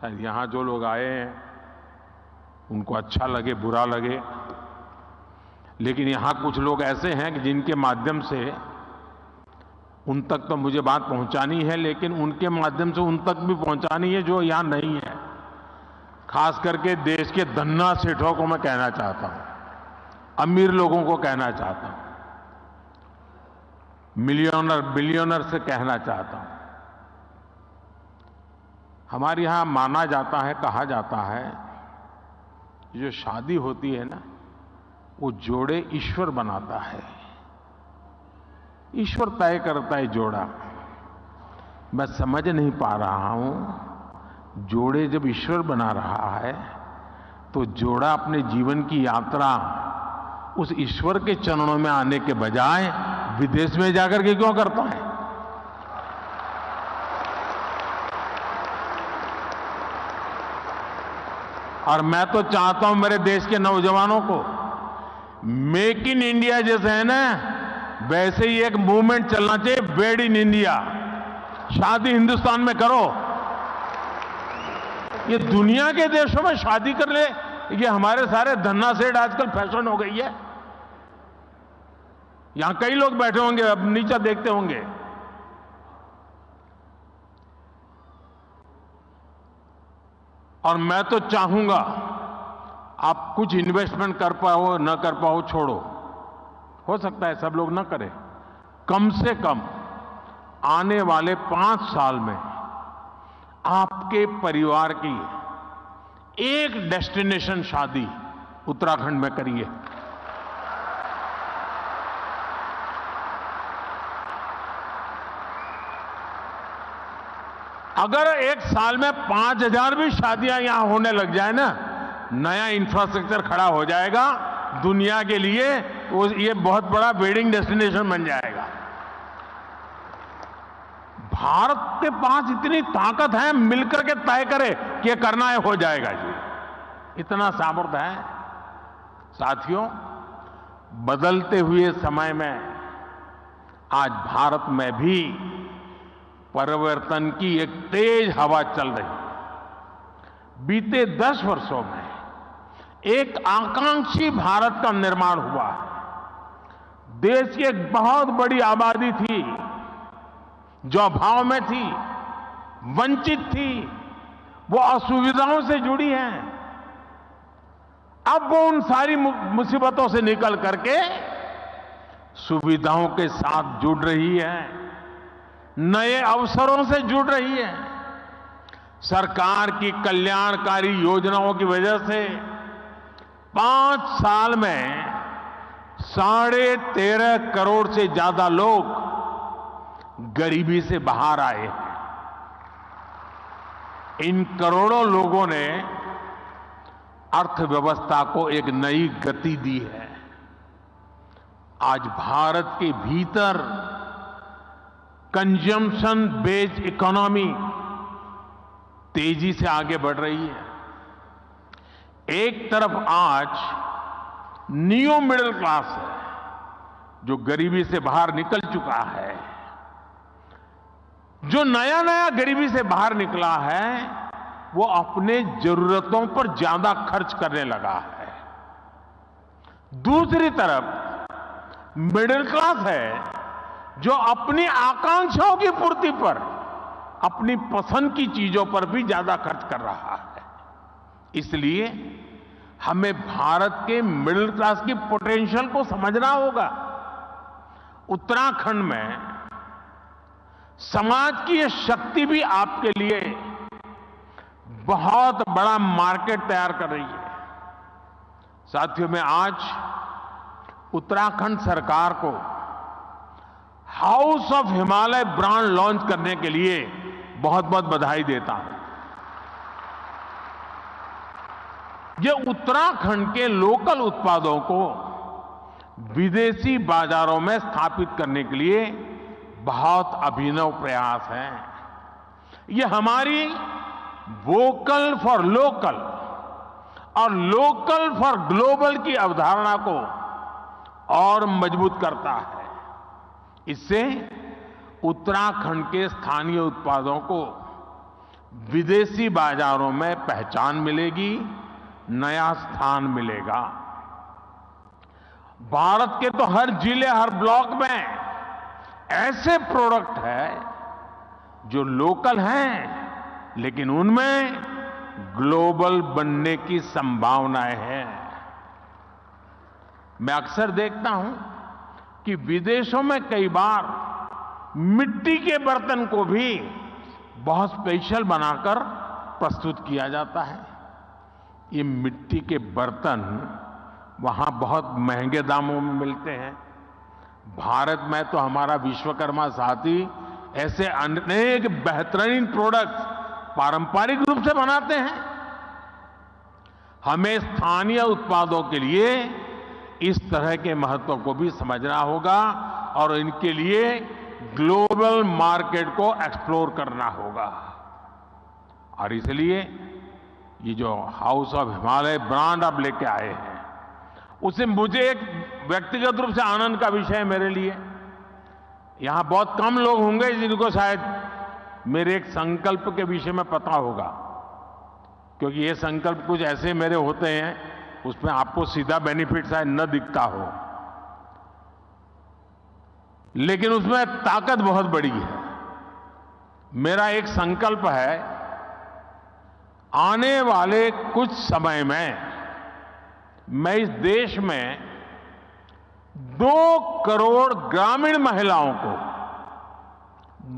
शायद यहाँ जो लोग आए हैं उनको अच्छा लगे बुरा लगे, लेकिन यहाँ कुछ लोग ऐसे हैं कि जिनके माध्यम से उन तक तो मुझे बात पहुंचानी है, लेकिन उनके माध्यम से उन तक भी पहुंचानी है जो यहाँ नहीं है। खास करके देश के धन्ना सेठों को मैं कहना चाहता हूं, अमीर लोगों को कहना चाहता हूं, मिलियनर बिलियनर से कहना चाहता हूं। हमारे यहां माना जाता है, कहा जाता है, जो शादी होती है ना, वो जोड़े ईश्वर बनाता है, ईश्वर तय करता है जोड़ा। मैं समझ नहीं पा रहा हूं, जोड़े जब ईश्वर बना रहा है तो जोड़ा अपने जीवन की यात्रा उस ईश्वर के चरणों में आने के बजाय विदेश में जाकर के क्यों करता है? और मैं तो चाहता हूं मेरे देश के नौजवानों को, मेक इन इंडिया जैसे है ना, वैसे ही एक मूवमेंट चलना चाहिए, मेड इन इंडिया। शादी हिंदुस्तान में करो। ये दुनिया के देशों में शादी कर ले, ये हमारे सारे धन्ना सेठ आजकल फैशन हो गई है। यहां कई लोग बैठे होंगे, अब नीचे देखते होंगे। और मैं तो चाहूंगा आप कुछ इन्वेस्टमेंट कर पाओ न कर पाओ छोड़ो, हो सकता है सब लोग न करें, कम से कम आने वाले 5 साल में आपके परिवार की एक डेस्टिनेशन शादी उत्तराखंड में करिए। अगर एक साल में 5,000 भी शादियां यहां होने लग जाए ना, नया इंफ्रास्ट्रक्चर खड़ा हो जाएगा दुनिया के लिए, ये बहुत बड़ा वेडिंग डेस्टिनेशन बन जाएगा। भारत के पास इतनी ताकत है, मिलकर के तय करे कि ये करना है, हो जाएगा जी, इतना सामर्थ्य है। साथियों, बदलते हुए समय में आज भारत में भी परिवर्तन की एक तेज हवा चल रही है। बीते 10 वर्षों में एक आकांक्षी भारत का निर्माण हुआ है। देश की एक बहुत बड़ी आबादी थी जो अभाव में थी, वंचित थी, वो असुविधाओं से जुड़ी है। अब वो उन सारी मुसीबतों से निकल करके सुविधाओं के साथ जुड़ रही है, नए अवसरों से जुड़ रही है। सरकार की कल्याणकारी योजनाओं की वजह से 5 साल में 13.5 करोड़ से ज्यादा लोग गरीबी से बाहर आए हैं। इन करोड़ों लोगों ने अर्थव्यवस्था को एक नई गति दी है। आज भारत के भीतर कंजम्पशन बेस्ड इकोनॉमी तेजी से आगे बढ़ रही है। एक तरफ आज न्यू मिडिल क्लास है जो गरीबी से बाहर निकल चुका है, जो नया नया गरीबी से बाहर निकला है वो अपने जरूरतों पर ज्यादा खर्च करने लगा है। दूसरी तरफ मिडिल क्लास है जो अपनी आकांक्षाओं की पूर्ति पर, अपनी पसंद की चीजों पर भी ज्यादा खर्च कर रहा है। इसलिए हमें भारत के मिडिल क्लास की पोटेंशियल को समझना होगा। उत्तराखंड में समाज की यह शक्ति भी आपके लिए बहुत बड़ा मार्केट तैयार कर रही है। साथियों, मैं आज उत्तराखंड सरकार को house of Himalaya brand launch करने के लिए बहुत बहुत बधाई देता हूं। ये उत्तराखंड के लोकल उत्पादों को विदेशी बाजारों में स्थापित करने के लिए बहुत अभिनव प्रयास है। ये हमारी वोकल फॉर लोकल और लोकल फॉर ग्लोबल की अवधारणा को और मजबूत करता है। इससे उत्तराखंड के स्थानीय उत्पादों को विदेशी बाजारों में पहचान मिलेगी, नया स्थान मिलेगा। भारत के तो हर जिले, हर ब्लॉक में ऐसे प्रोडक्ट हैं जो लोकल हैं, लेकिन उनमें ग्लोबल बनने की संभावनाएं हैं। मैं अक्सर देखता हूं कि विदेशों में कई बार मिट्टी के बर्तन को भी बहुत स्पेशल बनाकर प्रस्तुत किया जाता है। ये मिट्टी के बर्तन वहां बहुत महंगे दामों में मिलते हैं। भारत में तो हमारा विश्वकर्मा साथी ऐसे अनेक बेहतरीन प्रोडक्ट्स पारंपरिक रूप से बनाते हैं। हमें स्थानीय उत्पादों के लिए इस तरह के महत्व को भी समझना होगा और इनके लिए ग्लोबल मार्केट को एक्सप्लोर करना होगा। और इसलिए ये जो हाउस ऑफ हिमालय ब्रांड आप लेके आए हैं, उसे मुझे एक व्यक्तिगत रूप से आनंद का विषय है मेरे लिए। यहां बहुत कम लोग होंगे जिनको शायद मेरे एक संकल्प के विषय में पता होगा, क्योंकि ये संकल्प कुछ ऐसे मेरे होते हैं उसमें आपको सीधा बेनिफिट शायद न दिखता हो, लेकिन उसमें ताकत बहुत बड़ी है। मेरा एक संकल्प है, आने वाले कुछ समय में मैं इस देश में 2 करोड़ ग्रामीण महिलाओं को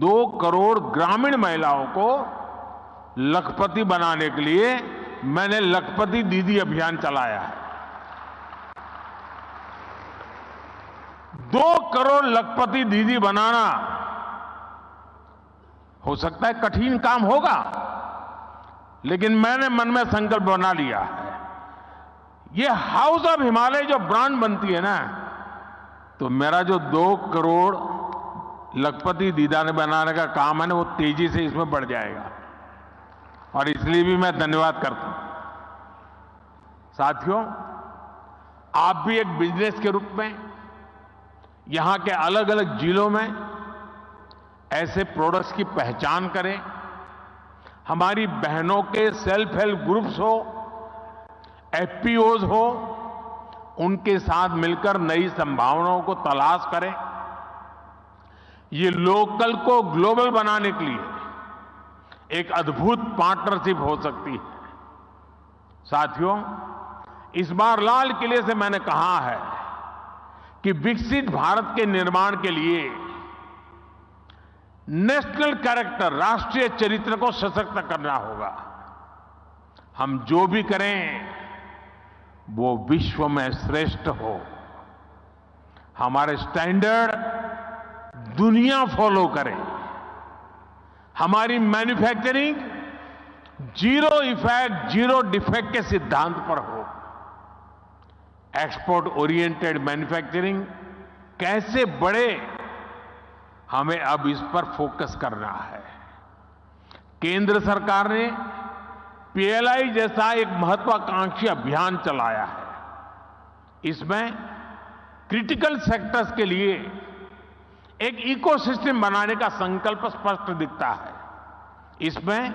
2 करोड़ ग्रामीण महिलाओं को लखपति बनाने के लिए मैंने लखपति दीदी अभियान चलाया है। 2 करोड़ लखपति दीदी बनाना हो सकता है कठिन काम होगा, लेकिन मैंने मन में संकल्प बना लिया है। ये हाउस ऑफ हिमालय जो ब्रांड बनती है ना, तो मेरा जो 2 करोड़ लखपति दीदा ने बनाने का काम है ना, वो तेजी से इसमें बढ़ जाएगा। और इसलिए भी मैं धन्यवाद करता हूं। साथियों, आप भी एक बिजनेस के रूप में यहां के अलग अलग जिलों में ऐसे प्रोडक्ट्स की पहचान करें। हमारी बहनों के सेल्फ हेल्प ग्रुप्स हो, एफपीओज हो, उनके साथ मिलकर नई संभावनाओं को तलाश करें। ये लोकल को ग्लोबल बनाने के लिए एक अद्भुत पार्टनरशिप हो सकती है। साथियों, इस बार लाल किले से मैंने कहा है कि विकसित भारत के निर्माण के लिए नेशनल कैरेक्टर, राष्ट्रीय चरित्र को सशक्त करना होगा। हम जो भी करें वो विश्व में श्रेष्ठ हो। हमारे स्टैंडर्ड दुनिया फॉलो करे। हमारी manufacturing zero effect, zero defect के सिद्धांत पर हो। एक्सपोर्ट ओरिएंटेड मैन्युफैक्चरिंग कैसे बढ़े, हमें अब इस पर फोकस करना है। केंद्र सरकार ने पीएलआई जैसा एक महत्वाकांक्षी अभियान चलाया है। इसमें क्रिटिकल सेक्टर्स के लिए एक इकोसिस्टम बनाने का संकल्प स्पष्ट दिखता है। इसमें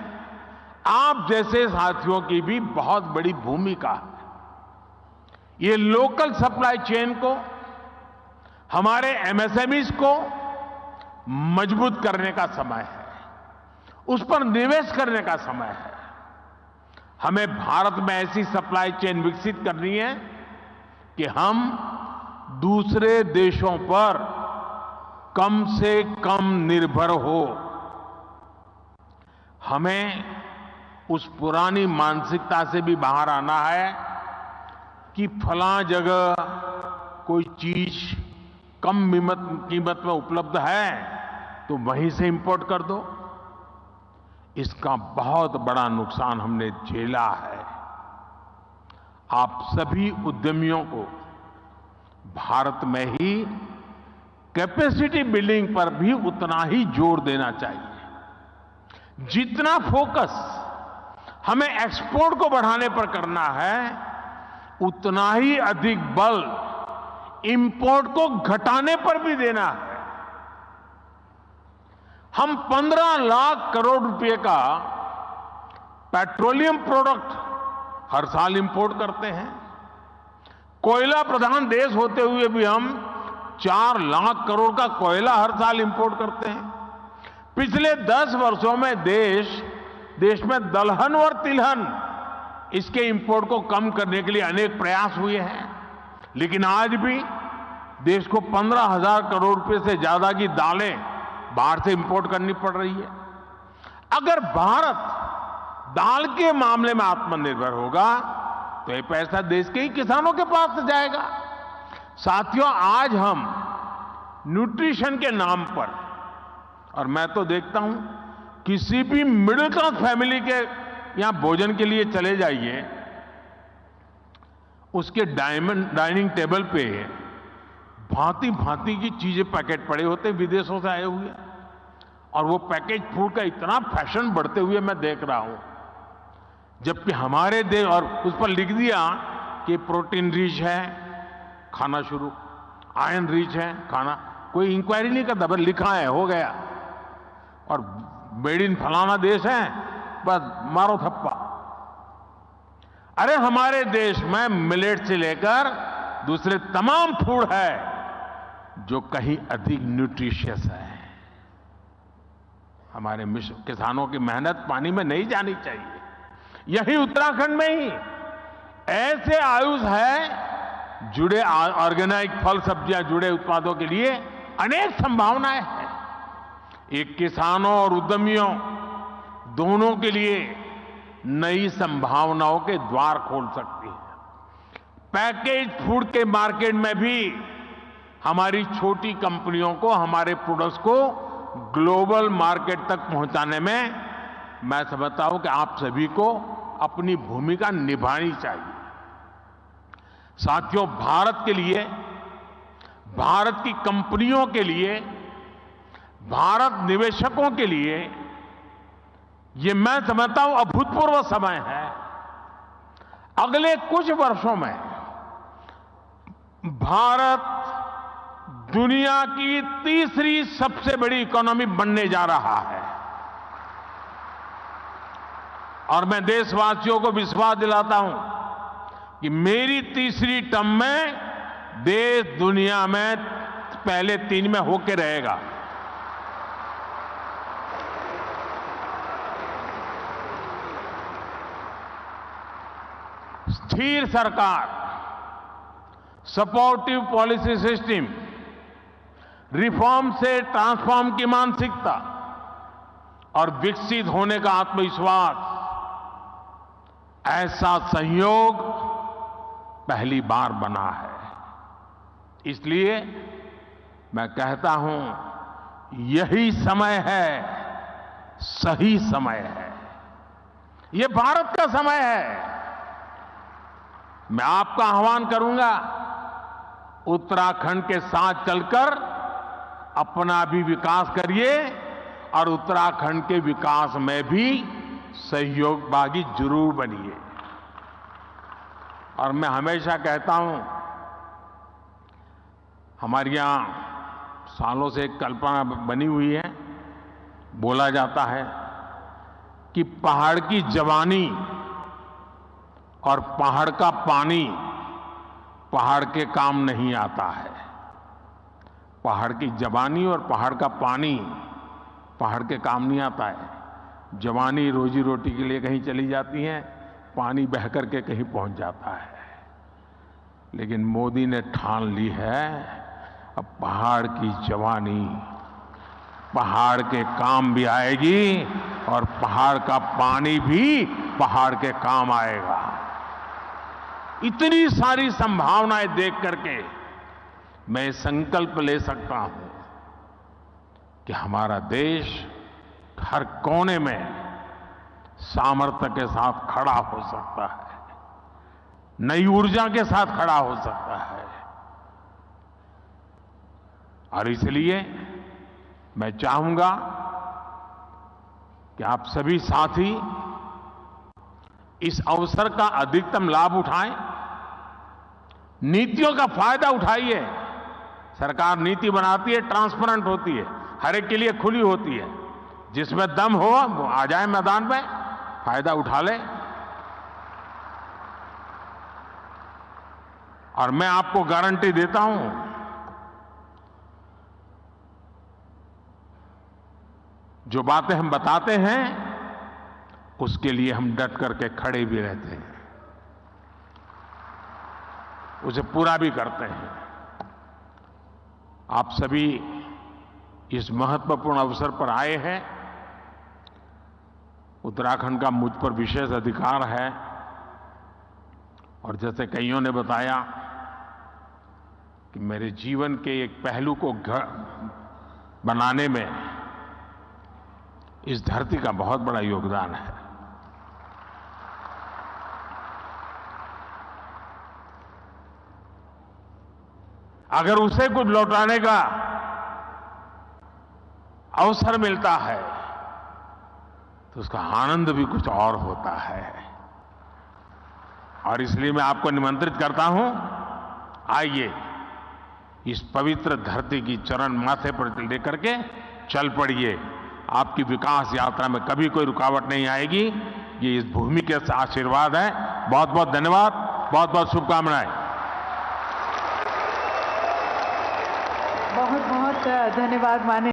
आप जैसे साथियों की भी बहुत बड़ी भूमिका है। ये लोकल सप्लाई चेन को, हमारे एमएसएमईज को मजबूत करने का समय है, उस पर निवेश करने का समय है। हमें भारत में ऐसी सप्लाई चेन विकसित करनी है कि हम दूसरे देशों पर कम से कम निर्भर हो। हमें उस पुरानी मानसिकता से भी बाहर आना है कि फलां जगह कोई चीज कम कीमत में उपलब्ध है तो वहीं से इंपोर्ट कर दो। इसका बहुत बड़ा नुकसान हमने झेला है। आप सभी उद्यमियों को भारत में ही कैपेसिटी बिल्डिंग पर भी उतना ही जोर देना चाहिए। जितना फोकस हमें एक्सपोर्ट को बढ़ाने पर करना है, उतना ही अधिक बल इंपोर्ट को घटाने पर भी देना है। हम 15 लाख करोड़ रुपए का पेट्रोलियम प्रोडक्ट हर साल इंपोर्ट करते हैं। कोयला प्रधान देश होते हुए भी हम 4 लाख करोड़ का कोयला हर साल इंपोर्ट करते हैं। पिछले 10 वर्षों में देश में दलहन और तिलहन इसके इंपोर्ट को कम करने के लिए अनेक प्रयास हुए हैं, लेकिन आज भी देश को 15,000 करोड़ रुपए से ज्यादा की दालें बाहर से इंपोर्ट करनी पड़ रही है। अगर भारत दाल के मामले में आत्मनिर्भर होगा तो ये पैसा देश के ही किसानों के पास से जाएगा। साथियों, आज हम न्यूट्रिशन के नाम पर, और मैं तो देखता हूं किसी भी मिडिल क्लास फैमिली के यहां भोजन के लिए चले जाइए, उसके डाइनिंग टेबल पे भांति भांति की चीजें पैकेट पड़े होते विदेशों से आए हुए, और वो पैकेज फूड का इतना फैशन बढ़ते हुए मैं देख रहा हूं, जबकि हमारे देश, और उस पर लिख दिया कि प्रोटीन रिच है, खाना शुरू, आयरन रिच है खाना, कोई इंक्वायरी नहीं करता, बस लिखा है हो गया, और मेड इन फलाना देश है, बस मारो थप्पा। अरे हमारे देश में मिलेट से लेकर दूसरे तमाम फूड है जो कहीं अधिक न्यूट्रिशियस है। हमारे किसानों की मेहनत पानी में नहीं जानी चाहिए। यही उत्तराखंड में ही ऐसे आयुष है जुड़े ऑर्गेनिक फल सब्जियां जुड़े उत्पादों के लिए अनेक संभावनाएं हैं। एक किसानों और उद्यमियों दोनों के लिए नई संभावनाओं के द्वार खोल सकती है। पैकेज फूड के मार्केट में भी हमारी छोटी कंपनियों को हमारे प्रोडक्ट्स को ग्लोबल मार्केट तक पहुंचाने में मैं समझता हूं कि आप सभी को अपनी भूमिका निभानी चाहिए। साथियों, भारत के लिए, भारत की कंपनियों के लिए, भारत निवेशकों के लिए ये मैं समझता हूं अभूतपूर्व समय है। अगले कुछ वर्षों में भारत दुनिया की तीसरी सबसे बड़ी इकोनॉमी बनने जा रहा है, और मैं देशवासियों को विश्वास दिलाता हूं कि मेरी तीसरी टर्म में देश दुनिया में पहले 3 में होके रहेगा। स्थिर सरकार, सपोर्टिव पॉलिसी सिस्टम, रिफॉर्म से ट्रांसफॉर्म की मानसिकता और विकसित होने का आत्मविश्वास, ऐसा संयोग पहली बार बना है। इसलिए मैं कहता हूं यही समय है, सही समय है, ये भारत का समय है। मैं आपका आह्वान करूंगा, उत्तराखंड के साथ चलकर अपना भी विकास करिए और उत्तराखंड के विकास में भी सहयोगभागी जरूर बनिए। और मैं हमेशा कहता हूं, हमारे यहां सालों से एक कल्पना बनी हुई है, बोला जाता है कि पहाड़ की जवानी और पहाड़ का पानी पहाड़ के काम नहीं आता है। पहाड़ की जवानी और पहाड़ का पानी पहाड़ के काम नहीं आता है। जवानी रोजी रोटी के लिए कहीं चली जाती है, पानी बह करके कहीं पहुंच जाता है। लेकिन मोदी ने ठान ली है, अब पहाड़ की जवानी पहाड़ के काम भी आएगी और पहाड़ का पानी भी पहाड़ के काम आएगा। इतनी सारी संभावनाएं देख करके मैं संकल्प ले सकता हूं कि हमारा देश हर कोने में सामर्थ्य के साथ खड़ा हो सकता है, नई ऊर्जा के साथ खड़ा हो सकता है। और इसलिए मैं चाहूंगा कि आप सभी साथी इस अवसर का अधिकतम लाभ उठाएं, नीतियों का फायदा उठाइए। सरकार नीति बनाती है, ट्रांसपेरेंट होती है, हर एक के लिए खुली होती है। जिसमें दम हो वो आ जाए मैदान में, फायदा उठा ले। और मैं आपको गारंटी देता हूं, जो बातें हम बताते हैं उसके लिए हम डट करके खड़े भी रहते हैं, उसे पूरा भी करते हैं। आप सभी इस महत्वपूर्ण अवसर पर आए हैं। उत्तराखंड का मुझ पर विशेष अधिकार है और जैसे कईयों ने बताया कि मेरे जीवन के एक पहलू को बनाने में इस धरती का बहुत बड़ा योगदान है। अगर उसे कुछ लौटाने का अवसर मिलता है तो उसका आनंद भी कुछ और होता है। और इसलिए मैं आपको निमंत्रित करता हूं, आइए इस पवित्र धरती की चरण माथे पर लेकर के चल पड़िए। आपकी विकास यात्रा में कभी कोई रुकावट नहीं आएगी। ये इस भूमि के आशीर्वाद है। बहुत बहुत धन्यवाद, बहुत बहुत शुभकामनाएं। बहुत बहुत धन्यवाद माननीय